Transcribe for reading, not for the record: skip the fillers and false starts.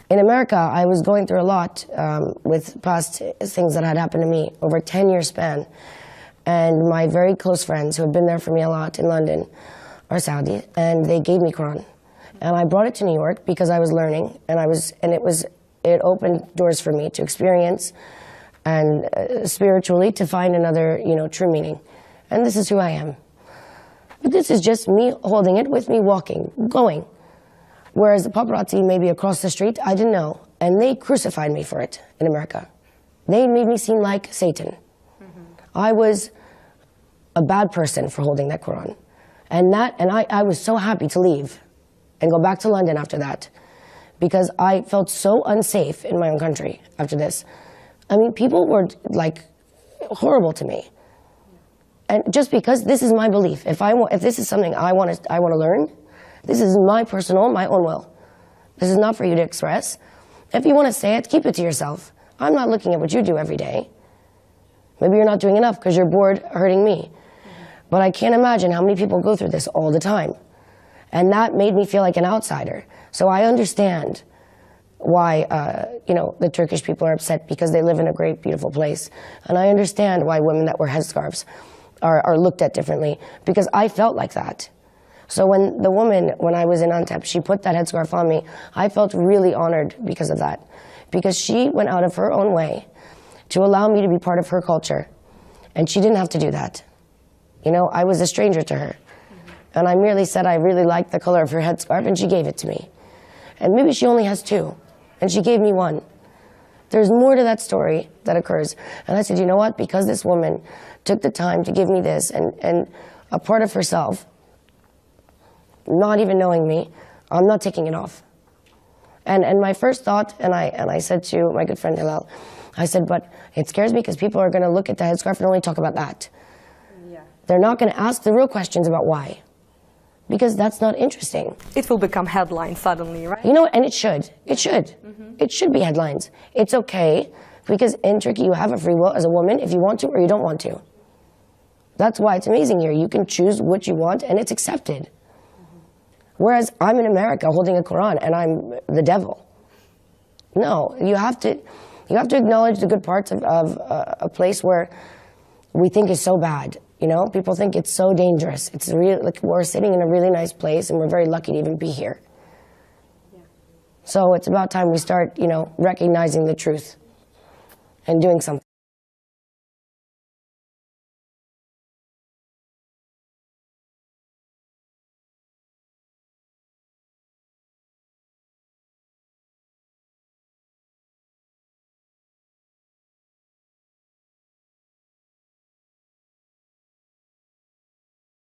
In America, I was going through a lot with past things that had happened to me over a 10-year span. And my very close friends who have been there for me a lot in London are Saudi, and they gave me Quran. And I brought it to New York because I was learning, and it opened doors for me to experience and spiritually to find another, true meaning. And this is who I am. But this is just me holding it with me, walking, going. Whereas the paparazzi maybe across the street, I didn't know. And they crucified me for it in America. They made me seem like Satan. I was a bad person for holding that Quran. And I was so happy to leave and go back to London after that, because I felt so unsafe in my own country after this. I mean, people were like horrible to me. And just because this is my belief, if this is something I want to learn, this is my own will. This is not for you to express. If you want to say it, keep it to yourself. I'm not looking at what you do every day. Maybe you're not doing enough because you're bored hurting me. But I can't imagine how many people go through this all the time. And that made me feel like an outsider. So I understand why, the Turkish people are upset, because they live in a great, beautiful place. And I understand why women that wear headscarves are looked at differently, because I felt like that. So when I was in Antep, she put that headscarf on me, I felt really honored because of that. Because she went out of her own way to allow me to be part of her culture. And she didn't have to do that. I was a stranger to her. And I merely said I really liked the color of her headscarf, and she gave it to me. And maybe she only has 2, and she gave me 1. There's more to that story that occurs. And I said, you know what? Because this woman took the time to give me this, and a part of herself, not even knowing me, I'm not taking it off. And my first thought, and I said to my good friend Hilal, I said, but it scares me because people are going to look at the headscarf and only talk about that. Yeah. They're not going to ask the real questions about why. Because that's not interesting. It will become headlines suddenly, right? And it should. It should. It should be headlines. It's okay, because in Turkey you have a free will as a woman if you want to or you don't want to. That's why it's amazing here. You can choose what you want and it's accepted. Whereas I'm in America holding a Quran and I'm the devil. No, you have to acknowledge the good parts of a place where we think is so bad. People think it's so dangerous. It's like we're sitting in a really nice place, and we're very lucky to even be here. Yeah. So it's about time we start, recognizing the truth and doing something.